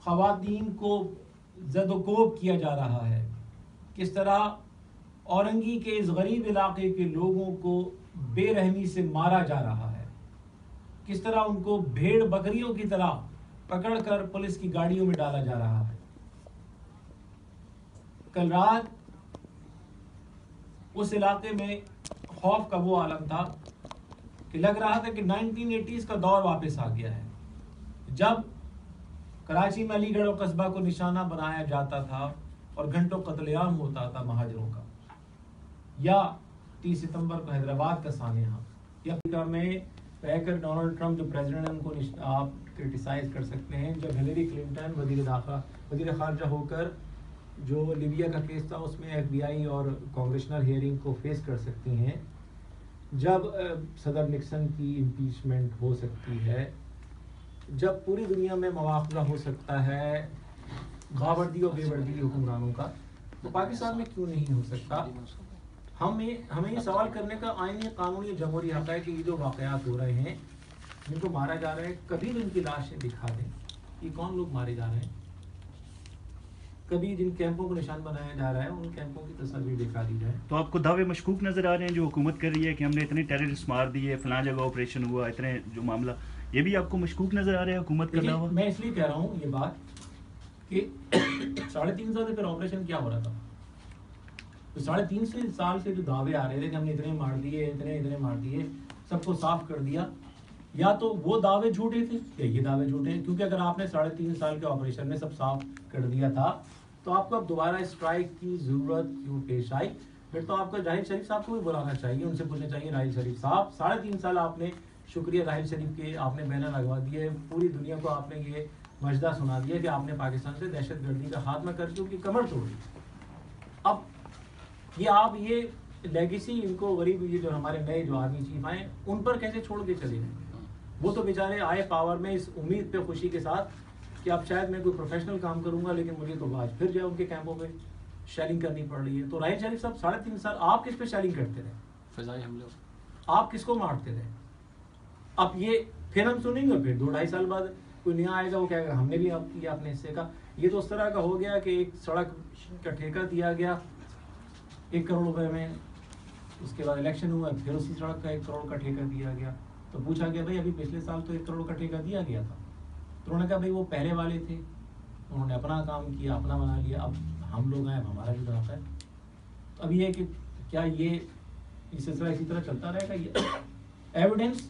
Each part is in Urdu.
خواتین کو زد و کوب کیا جا رہا ہے، کس طرح اورنگی کے اس غریب علاقے کے لوگوں کو بے رحمی سے مارا جا رہا ہے، کس طرح ان کو بھیڑ بکریوں کی طرح پکڑ کر پولیس کی گاڑیوں میں ڈالا جا رہا ہے۔ کل رات اس علاقے میں خوف کا وہ عالم تھا کہ لگ رہا تھا کہ 1980s کا دور واپس آ گیا ہے، جب کراچی میں علی گڑھ اور قصبہ کو نشانہ بنایا جاتا تھا اور گھنٹوں قتل عام ہوتا تھا مہاجروں کا، یا 30 ستمبر کو حیدرآباد کا سانحہ، یا امریکہ میں رہ کر ڈونلڈ ٹرمپ جو پریزیڈنٹ ہیں ان کو آپ کرٹیسائز کر سکتے ہیں، جب ہلیری کلنٹن وزیر خارجہ ہو کر جو لیبیا کا کیس تھا اس میں ایف بی آئی اور کانگریشنل ہیئرنگ کو فیس کر سکتی ہیں، جب صدر نکسن کی امپیچمنٹ ہو سکتی ہے، جب پوری دنیا میں مواخذہ ہو سکتا ہے باوردی اور بے وردی حکمرانوں کا، تو پاکستان میں کیوں نہیں ہو سکتا؟ ہمیں یہ سوال کرنے کا آئینی قانونی جمہوری حق ہے کہ یہ جو واقعات ہو رہے ہیں، جن کو مارا جا رہا ہے، کبھی بھی ان کی لاشیں دکھا دیں، یہ کون لوگ مارے جا رہے ہیں، کبھی جن کیمپوں کو نشان بنایا جا رہا ہے ان کیمپوں کی تصاویر دکھا دی جائے۔ تو آپ کو دعوے مشکوک نظر آ رہے ہیں جو حکومت کر رہی ہے کہ ہم نے اتنے ٹیررسٹ مار دیے، فلاں جگہ آپریشن ہوا، اتنے جو معاملہ، یہ بھی آپ کو مشکوک نظر آ رہا ہے حکومت کا دعویٰ؟ میں اس لیے کہہ رہا ہوں یہ بات کہ 3.5 سال سے پھر آپریشن کیا ہو رہا تھا؟ تو 3.5 سال سے جو دعوے آ رہے تھے کہ ہم نے اتنے مار دیے، اتنے مار دیے، سب کو صاف کر دیا، یا تو وہ دعوے جھوٹے تھے یا یہ دعوے جھوٹے ہیں، کیونکہ اگر آپ نے 3.5 سال کے آپریشن میں سب صاف کر دیا تھا تو آپ کو اب دوبارہ اسٹرائک کی ضرورت کیوں پیش آئی؟ پھر تو آپ کو راحیل شریف صاحب کو بھی بلانا چاہیے، ان سے پوچھنا چاہیے راحیل شریف صاحب 3.5 سال آپ نے، شکریہ راحیل شریف کے، آپ نے بینر لگوا دیے، پوری دنیا کو آپ نے یہ مجدہ سنا دیا کہ آپ نے پاکستان سے دہشت گردی کا خاتمہ کر کے ان کی کمر توڑی۔ اب یہ آپ یہ لیگیسی ان کو غریب، یہ جو ہمارے نئے جو آرمی چیف آئے ان پر کیسے چھوڑ کے چلے گئے؟ وہ تو بیچارے آئے پاور میں اس امید پہ، خوشی کے ساتھ کہ اب شاید میں کوئی پروفیشنل کام کروں گا، لیکن مجھے تو آج پھر جو ہے ان کے کیمپوں میں شیلنگ کرنی پڑ رہی ہے۔ تو راحیل شریف صاحب 3.5 سال آپ کس پہ شیلنگ کرتے رہے؟ فضائی حملے، آپ کس کو مارتے رہے؟ اب یہ پھر ہم سنیں گے، پھر 2-2.5 سال بعد کوئی نیا آئے گا، وہ کہے گا ہم نے بھی اب کیا اپنے حصے کا۔ یہ تو اس طرح کا ہو گیا کہ ایک سڑک کا ٹھیکہ دیا گیا 1 کروڑ روپے میں، اس کے بعد الیکشن ہوا، پھر اسی سڑک کا 1 کروڑ کا ٹھیکہ دیا گیا، تو پوچھا گیا بھائی ابھی پچھلے سال تو 1 کروڑ کا ٹھیکہ دیا گیا تھا، تو انہوں نے کہا بھائی وہ پہلے والے تھے، انہوں نے اپنا کام کیا، اپنا بنا لیا، اب ہم لوگ آئے، اب ہمارا بھی بناتا ہے۔ تو اب یہ ہے کہ کیا یہ سلسلہ اسی طرح چلتا رہے گا؟ یہ ایویڈنس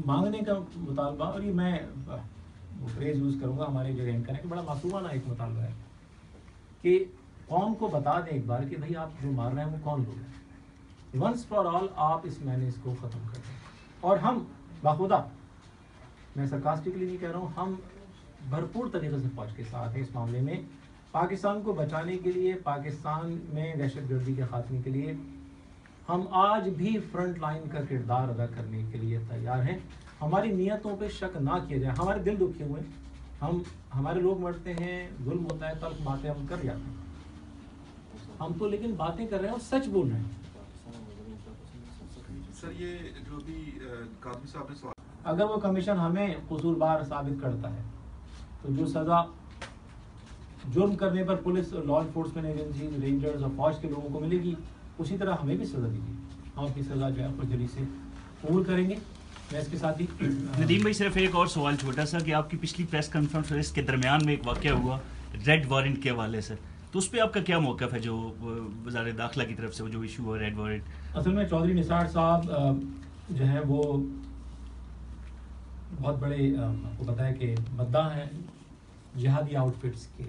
مانگنے کا مطالبہ، اور یہ میں وہ فریز یوز کروں گا ہمارے جو اینکر ہیں کہ بڑا معصومانہ ایک مطالبہ ہے کہ قوم کو بتا دیں ایک بار کہ بھائی آپ جو مار رہے ہیں وہ کون لوگ ہیں، ونس فار آل آپ اس مینیج کو ختم کر دیں۔ اور ہم باخدا، میں سرکاسٹکلی نہیں کہہ رہا ہوں، ہم بھرپور طریقے سے فوج کے ساتھ ہیں اس معاملے میں، پاکستان کو بچانے کے لیے، پاکستان میں دہشت گردی کے خاتمے کے لیے ہم آج بھی فرنٹ لائن کا کردار ادا کرنے کے لیے تیار ہیں۔ ہماری نیتوں پہ شک نہ کیا جائے، ہمارے دل دکھے ہوئے ہیں، ہمارے لوگ مرتے ہیں، ظلم ہوتا ہے، تلخ باتیں ہم کر جاتے ہیں، ہم تو لیکن باتیں کر رہے ہیں اور سچ بول رہے ہیں۔ سر یہ جو بھی قاضی صاحب نے سوال، اگر وہ کمیشن ہمیں قصوروار ثابت کرتا ہے تو جو سزا جرم کرنے پر police, law enforcement agencies, rangers اور فوج کے لوگوں کو ملے گی، اسی طرح ہمیں بھی سزا دیجیے، ہم اپنی سزا جو ہے خوشدلی سے قبول کریں گے۔ میں اس کے ساتھ ہی ندیم بھائی صرف ایک اور سوال چھوٹا سا کہ آپ کی پچھلی پریس کانفرنس کے درمیان میں ایک واقعہ ہوا ریڈ وارنٹ کے حوالے سے، تو اس پہ آپ کا کیا موقف ہے جو وزارت داخلہ کی طرف سے وہ جو ایشو ہوا ریڈ وارنٹ؟ اصل میں چودھری نثار صاحب جو ہیں وہ بہت بڑے، آپ کو پتہ ہے کہ مداح ہیں جہادی آؤٹ فٹس کے،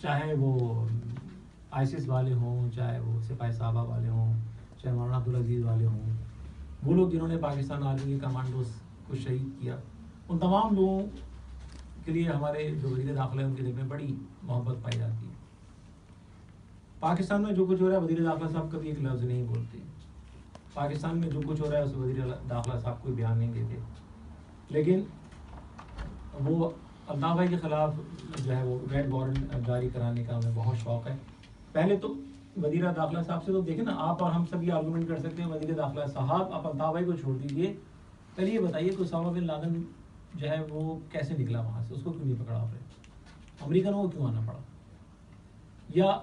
چاہے وہ آئیسس والے ہوں، چاہے وہ سپاہی صحابہ والے ہوں، چاہے مولانا عبدالعزیز والے ہوں، وہ لوگ جنہوں نے پاکستان آرمی کے کمانڈوز کو شہید کیا، ان تمام لوگوں کے لیے ہمارے جو وزیر داخلہ ہے ان کے دل میں بڑی محبت پائی جاتی ہے۔ پاکستان میں جو کچھ ہو رہا ہے وزیر داخلہ صاحب کبھی ایک لفظ نہیں بولتے، پاکستان میں جو کچھ ہو رہا ہے اس وزیر داخلہ صاحب کوئی بیان نہیں دیتے، لیکن وہ الطاف بھائی کے خلاف جو ہے وہ ریڈ وارنٹ جاری کرانے کا ہمیں بہت شوق ہے۔ پہلے تو وزیر داخلہ صاحب سے تو دیکھیں نا، آپ اور ہم سب یہ آرگومنٹ کر سکتے ہیں وزیر داخلہ صاحب آپ الطاف بھائی کو چھوڑ دیجیے، پہلے یہ بتائیے کہ اسامہ بن لادن جو ہے وہ کیسے نکلا وہاں سے, اس کو کیوں نہیں پکڑا آپ نے؟ امریکنوں کو کیوں آنا پڑا؟ یا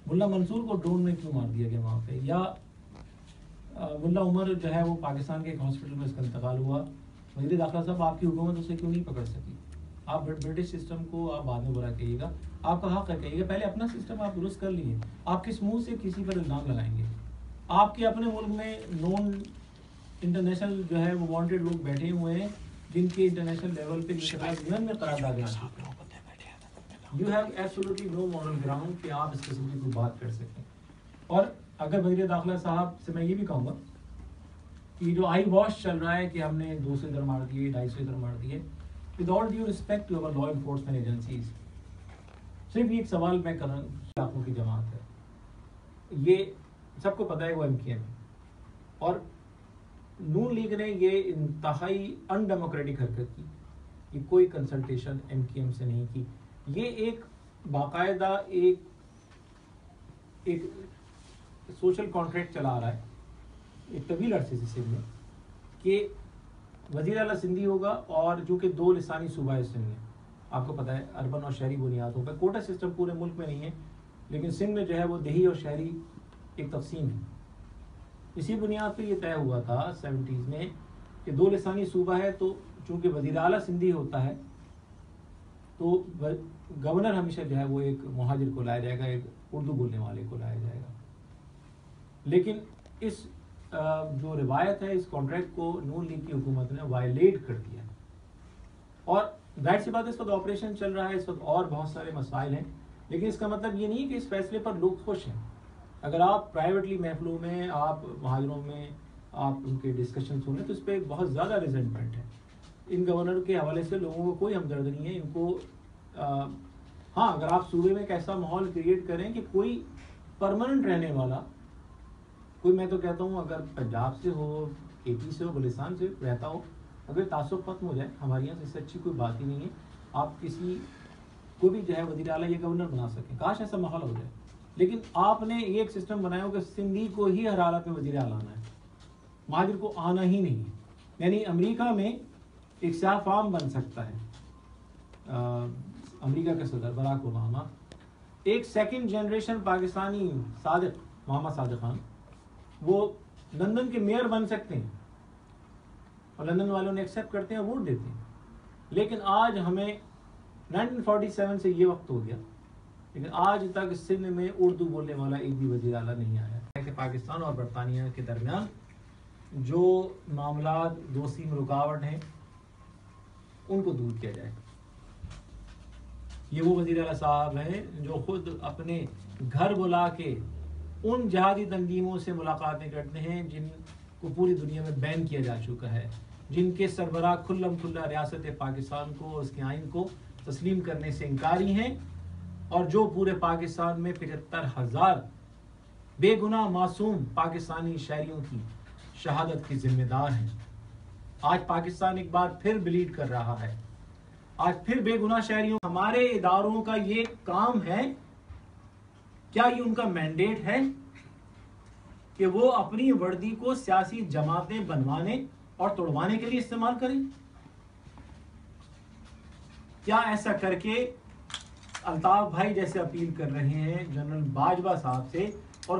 ملا منصور کو ڈرون میں کیوں مار دیا گیا وہاں پہ؟ یا ملا عمر جو ہے وہ پاکستان کے ایک ہاسپٹل میں اس کا انتقال ہوا, وزیر داخلہ صاحب آپ کی حکومت اسے کیوں نہیں پکڑ سکی؟ آپ برٹش سسٹم کو آپ بعد میں برا کہیے گا, آپ کا حق ہے کہیے گا, پہلے اپنا سسٹم آپ درست کر لیے. آپ کس منہ سے کسی پر الزام لگائیں گے؟ آپ کے اپنے ملک میں نون انٹرنیشنل جو ہے وہ وانٹیڈ لوگ بیٹھے ہوئے ہیں جن کے انٹرنیشنل لیول پہ یونین میں قرارداد ہے. You have absolutely no moral ground کہ آپ اس قسم کی کوئی بات کر سکیں. اور اگر وزیر داخلہ صاحب سے میں یہ بھی کہوں گا کہ جو آئی واش چل رہا ہے کہ ہم نے 200 ادھر مار دیے, 250 ادھر مار دیے, with all due respect to law enforcement agencies, صرف ایک سوال میں کروں, لاکھوں کی جماعت ہے, یہ سب کو پتہ ہے وہ ایم کیو ایم ہے, اور نون لیگ نے یہ انتہائی ان ڈیموکریٹک حرکت کی کہ کوئی کنسلٹیشن ایم کیو ایم سے نہیں کی. یہ ایک باقاعدہ ایک سوشل کانٹریکٹ چلا رہا ہے ایک طویل عرصے سے سندھ میں کہ وزیر اعلیٰ سندھی ہوگا, اور جو کہ 2 لسانی صوبہ ہے سندھ میں, آپ کو پتہ ہے اربن اور شہری بنیادوں پہ. کوٹا سسٹم پورے ملک میں نہیں ہے, لیکن سندھ میں جو ہے وہ دیہی اور شہری ایک تقسیم ہے. اسی بنیاد پہ یہ طے ہوا تھا 70s میں کہ 2 لسانی صوبہ ہے, تو چونکہ وزیر اعلیٰ سندھی ہوتا ہے تو گورنر ہمیشہ جو ہے وہ ایک مہاجر کو لایا جائے گا, ایک اردو بولنے والے کو لایا جائے گا. لیکن اس جو روایت ہے, اس کانٹریکٹ کو نون لیگ کی حکومت نے وائلیٹ کر دیا, اور ظاہر سی بات ہے اس وقت آپریشن چل رہا ہے, اس وقت اور بہت سارے مسائل ہیں, لیکن اس کا مطلب یہ نہیں کہ اس فیصلے پر لوگ خوش ہیں. اگر آپ پرائیویٹلی محفلوں میں, آپ مہاجروں میں آپ ان کے ڈسکشن سنیں تو اس پہ بہت زیادہ ریزنٹمنٹ ہے. ان گورنر کے حوالے سے لوگوں کو کوئی ہمدرد نہیں ہے. ان کو ہاں, اگر آپ صوبے میں ایک ایسا ماحول کریٹ کریں کہ کوئی پرماننٹ رہنے والا, کوئی, میں تو کہتا ہوں اگر پنجاب سے ہو, اے پی سے ہو, بلوچستان سے رہتا ہو, اگر تعصب ختم ہو جائے, ہمارے یہاں سے اس سے اچھی کوئی بات ہی نہیں ہے. آپ کسی کو بھی جو ہے وزیر اعلیٰ یا گورنر بنا سکیں, کاش ایسا ماحول ہو جائے. لیکن آپ نے یہ ایک سسٹم بنایا ہو کہ سندھی کو ہی ہر حالت میں وزیر اعلیٰ آنا ہے, مہاجر کو آنا ہی نہیں ہے. یعنی امریکہ میں ایک سیاہ فام بن سکتا ہے, امریکہ کا صدر براک اوباما, ایک سیکنڈ جنریشن پاکستانی صادق, محمد صادق خان, وہ لندن کے میئر بن سکتے ہیں, اور لندن والوں نے ایکسیپٹ کرتے ہیں, ووٹ دیتے ہیں. لیکن آج ہمیں 1947 سے یہ وقت ہو گیا, لیکن آج تک سندھ میں اردو بولنے والا ایک بھی وزیر اعلیٰ نہیں آیا ہے. کہ پاکستان اور برطانیہ کے درمیان جو معاملات دوستی میں رکاوٹ ہیں ان کو دور کیا جائے. یہ وہ وزیر اعلیٰ صاحب ہیں جو خود اپنے گھر بلا کے ان جہادی تنظیموں سے ملاقاتیں کرتے ہیں جن کو پوری دنیا میں بین کیا جا چکا ہے, جن کے سربراہ کھلم کھلا ریاست پاکستان کو, اس کے آئین کو تسلیم کرنے سے انکاری ہیں, اور جو پورے پاکستان میں 75,000 بے گناہ معصوم پاکستانی شہریوں کی شہادت کی ذمہ دار ہیں. آج پاکستان ایک بار پھر بلیڈ کر رہا ہے, آج پھر بے گناہ شہریوں. ہمارے اداروں کا یہ کام ہے, کیا یہ ان کا مینڈیٹ ہے کہ وہ اپنی وردی کو سیاسی جماعتیں بنوانے اور توڑوانے کے لیے استعمال کریں؟ کیا ایسا کر کے الطاف بھائی جیسے اپیل کر رہے ہیں جنرل باجوہ صاحب سے, اور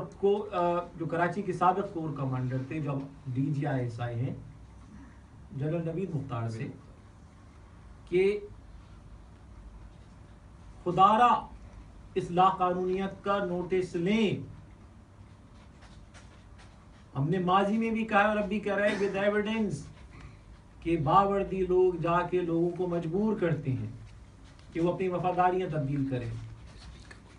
جو کراچی کے سابق کور کمانڈر تھے, جو D G I S I ہیں, جنرل نوید مختار سے, کہ خدارا اس لاقانونیت کا نوٹس لیں. ہم نے ماضی میں بھی کہا اور اب بھی کہہ رہے ہیں ود ایویڈنس کہ باوردی لوگ جا کے لوگوں کو مجبور کرتے ہیں کہ وہ اپنی وفاداریاں تبدیل کریں.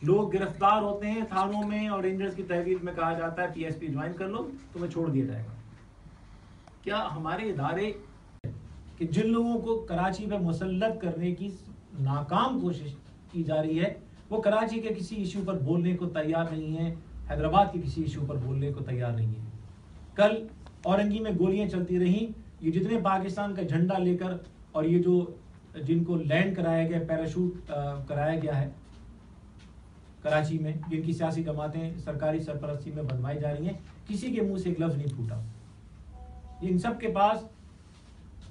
لوگ گرفتار ہوتے ہیں تھانوں میں, اور رینجرز کی تحویل میں کہا جاتا ہے پی ایس پی جوائن کر لو, تمہیں چھوڑ دیا جائے گا. کیا ہمارے ادارے کہ جن لوگوں کو کراچی میں مسلط کرنے کی ناکام کوشش کی جا رہی ہے, وہ کراچی کے کسی ایشو پر بولنے کو تیار نہیں ہے, حیدرآباد کے کسی ایشو پر بولنے کو تیار نہیں ہے. کل اورنگی میں گولیاں چلتی رہیں, یہ جتنے پاکستان کا جھنڈا لے کر, اور یہ جو جن کو لینڈ کرایا گیا, پیراشوٹ کرایا گیا ہے کراچی میں, جن کی سیاسی جماعتیں سرکاری سرپرستی میں بنوائی جا رہی ہیں, کسی کے منہ سے ایک لفظ نہیں پھوٹا. ان سب کے پاس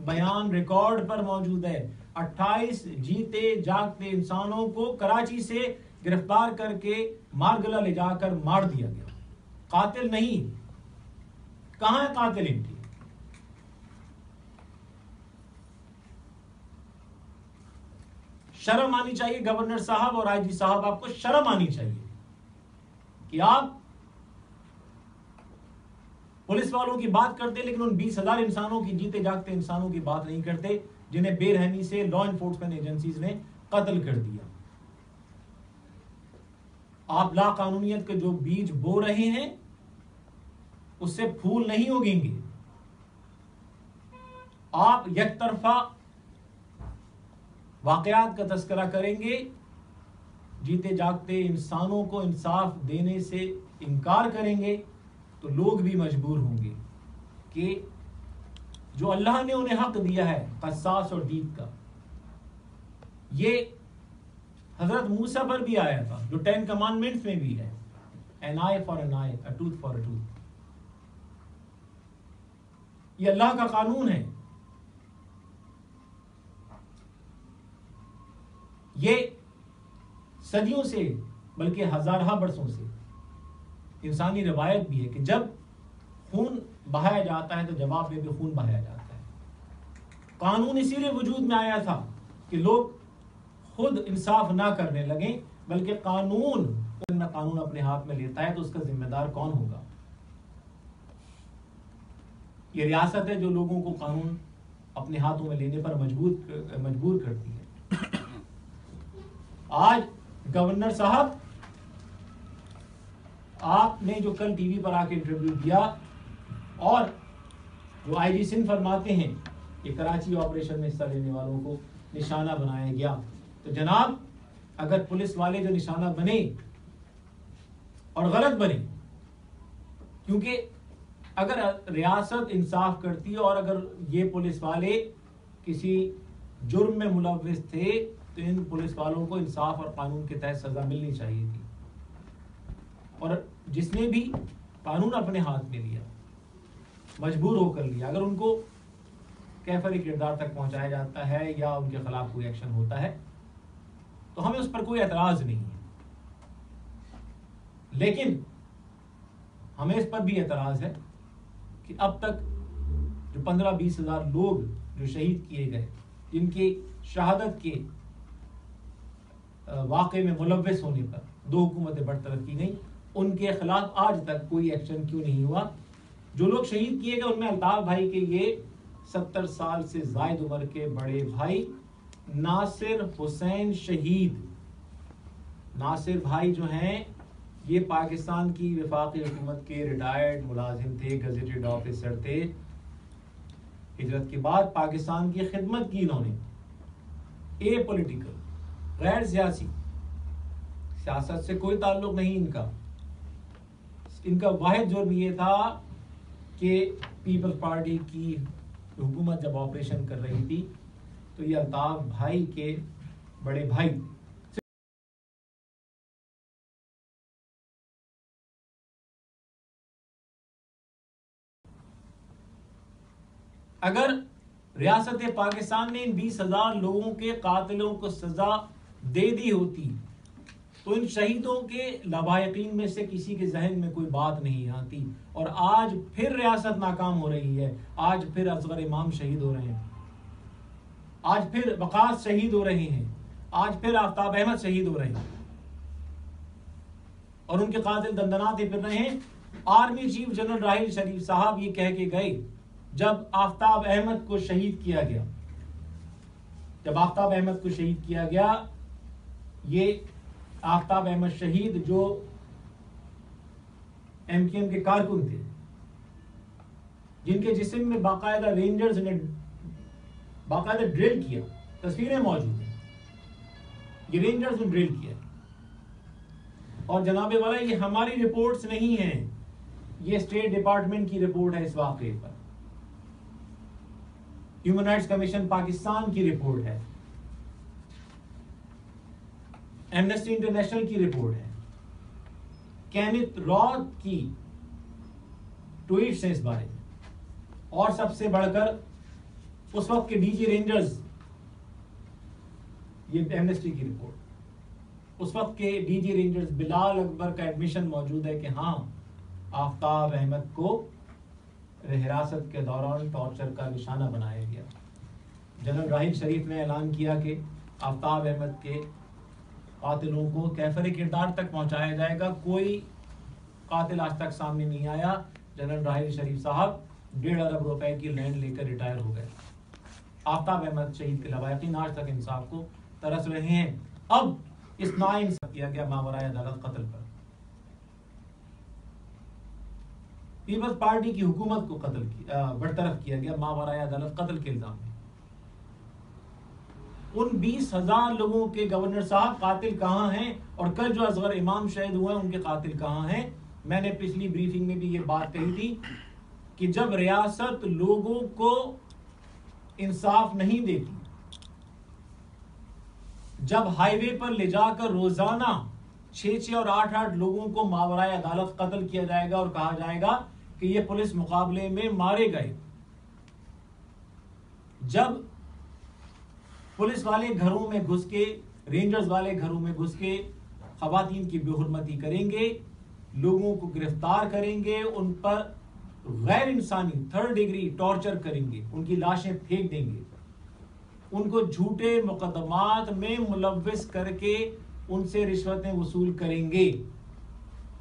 بیان ریکارڈ پر موجود ہے. 28 جیتے جاگتے انسانوں کو کراچی سے گرفتار کر کے مارگلا لے جا کر مار دیا گیا. قاتل نہیں. کہاں ہے قاتل ان کی؟ شرم آنی چاہیے گورنر صاحب اور آئی جی صاحب, آپ کو شرم آنی چاہیے کہ آپ پولیس والوں کی بات کرتے لیکن ان 20,000 انسانوں کی, جیتے جاگتے انسانوں کی بات نہیں کرتے جنہیں بے رحمی سے لا انفورسمنٹ ایجنسیز نے قتل کر دیا. آپ لا قانونیت کے جو بیج بو رہے ہیں اس سے پھول نہیں اگیں گے. آپ یک طرفہ واقعات کا تذکرہ کریں گے, جیتے جاگتے انسانوں کو انصاف دینے سے انکار کریں گے تو لوگ بھی مجبور ہوں گے کہ جو اللہ نے انہیں حق دیا ہے قصاص اور دید کا, یہ حضرت موسیٰ پر بھی آیا تھا جو 10 کمانڈمنٹس میں بھی ہے, an eye for an eye, a tooth for a tooth. یہ اللہ کا قانون ہے. یہ صدیوں سے بلکہ ہزارہ برسوں سے انسانی روایت بھی ہے کہ جب خون بہایا جاتا ہے تو جواب میں بھی خون بہایا جاتا ہے. قانون اسی لیے وجود میں آیا تھا کہ لوگ خود انصاف نہ کرنے لگیں, بلکہ قانون اپنے ہاتھ میں لیتا ہے تو اس کا ذمہ دار کون ہوگا؟ یہ ریاست ہے جو لوگوں کو قانون اپنے ہاتھوں میں لینے پر مجبور کرتی ہے. آج گورنر صاحب آپ نے جو کل ٹی وی پر آ کے انٹرویو دیا اور جو آئی جی سندھ فرماتے ہیں کہ کراچی آپریشن میں حصہ لینے والوں کو نشانہ بنایا گیا, تو جناب اگر پولیس والے جو نشانہ بنے اور غلط بنے, کیونکہ اگر ریاست انصاف کرتی اور اگر یہ پولیس والے کسی جرم میں ملوث تھے تو ان پولیس والوں کو انصاف اور قانون کے تحت سزا ملنی چاہیے تھی. اور جس نے بھی قانون اپنے ہاتھ میں لیا, مجبور ہو کر لیا, اگر ان کو کیفر کردار تک پہنچایا جاتا ہے یا ان کے خلاف کوئی ایکشن ہوتا ہے تو ہمیں اس پر کوئی اعتراض نہیں ہے. لیکن ہمیں اس پر بھی اعتراض ہے کہ اب تک جو 15-20 ہزار لوگ جو شہید کیے گئے, جن کی شہادت کے واقعے میں ملوث ہونے پر 2 حکومتیں برطرف کی گئیں, ان کے خلاف آج تک کوئی ایکشن کیوں نہیں ہوا؟ جو لوگ شہید کیے گئے ان میں الطاف بھائی کے یہ 70 سال سے زائد عمر کے بڑے بھائی ناصر حسین شہید, ناصر بھائی جو ہیں یہ پاکستان کی وفاقی حکومت کے ریٹائرڈ ملازم تھے, گزیٹڈ آفیسر تھے. ہجرت کے بعد پاکستان کی خدمت کی انہوں نے, اے پولیٹیکل, غیر سیاسی, سیاست سے کوئی تعلق نہیں ان کا. ان کا واحد جرم یہ تھا کہ پیپلز پارٹی کی حکومت جب آپریشن کر رہی تھی تو یہ الطاف بھائی کے بڑے بھائی اگر ریاست پاکستان نے ان 20,000 لوگوں کے قاتلوں کو سزا دے دی ہوتی تو ان شہیدوں کے لواحقین میں سے کسی کے ذہن میں کوئی بات نہیں آتی. اور آج پھر ریاست ناکام ہو رہی ہے, آج پھر اصغر امام شہید ہو رہے ہیں, آج پھر وقاص شہید ہو رہے ہیں, آج پھر آفتاب احمد شہید ہو رہے ہیں, اور ان کے قاتل دندناتے پھر رہے ہیں. Army chief general Raheel Sharif صاحب یہ کہہ کے گئے جب آفتاب احمد کو شہید کیا گیا, جب آفتاب احمد کو شہید کیا گیا, یہ آفتاب احمد شہید جو ایم کیو ایم کے کارکن تھے, جن کے جسم میں باقاعدہ رینجرز نے باقاعدہ ڈرل کیا, تصویریں موجود ہیں, یہ رینجرز نے ڈرل کیا. اور جناب والا یہ ہماری رپورٹس نہیں ہیں, یہ اسٹیٹ ڈپارٹمنٹ کی رپورٹ ہے اس واقعے پر, ہیومن رائٹس کمیشن پاکستان کی رپورٹ ہے, ایمنسٹی انٹرنیشنل کی رپورٹ ہے, کینتھ راتھ کی ٹویٹس ہیں اس بارے میں, اور سب سے بڑھ کر اس وقت کے ڈی جی رینجرز، یہ ایمنسٹی کی رپورٹ، اس وقت کے ڈی جی رینجرز بلال اکبر کا ایڈمیشن موجود ہے کہ ہاں آفتاب احمد کو حراست کے دوران ٹارچر کا نشانہ بنایا گیا. جنرل راحیل شریف نے اعلان کیا کہ آفتاب احمد کے قاتلوں کو کیفر کردار تک پہنچایا جائے گا. کوئی قاتل آج تک سامنے نہیں آیا. جنرل راحیل شریف صاحب 1.5 ارب روپے کی لینڈ لے کر ریٹائر ہو گئے. آفتاب احمد شہید کے لواحقین آج تک انصاف کو ترس رہے ہیں. اب اس ناانصاف کیا گیا ماورائے عدالت قتل پر. پیپلز پارٹی کی حکومت کو برطرف کیا گیا ماورائے عدالت قتل کے الزام میں. ان 20,000 لوگوں کے گورنر صاحب قاتل کہاں ہیں؟ اور کل جو اصغر امام شہید ہوئے ان کے قاتل کہاں ہیں؟ میں نے پچھلی بریفنگ میں بھی یہ بات کہی تھی کہ جب ریاست لوگوں کو انصاف نہیں دیتی، جب ہائی وے پر لے جا کر روزانہ 6 اور 8 لوگوں کو ماورائے عدالت قتل کیا جائے گا اور کہا جائے گا کہ یہ پولیس مقابلے میں مارے گئے، جب پولیس والے گھروں میں گھس کے، رینجرز والے گھروں میں گھس کے خواتین کی بے حرمتی کریں گے، لوگوں کو گرفتار کریں گے، ان پر غیر انسانی 3rd ڈگری ٹارچر کریں گے، ان کی لاشیں پھینک دیں گے، ان کو جھوٹے مقدمات میں ملوث کر کے ان سے رشوتیں وصول کریں گے،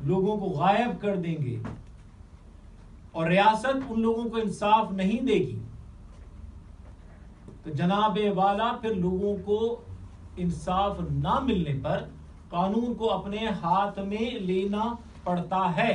لوگوں کو غائب کر دیں گے، اور ریاست ان لوگوں کو انصاف نہیں دے گی، تو جناب والا پھر لوگوں کو انصاف نہ ملنے پر قانون کو اپنے ہاتھ میں لینا پڑتا ہے.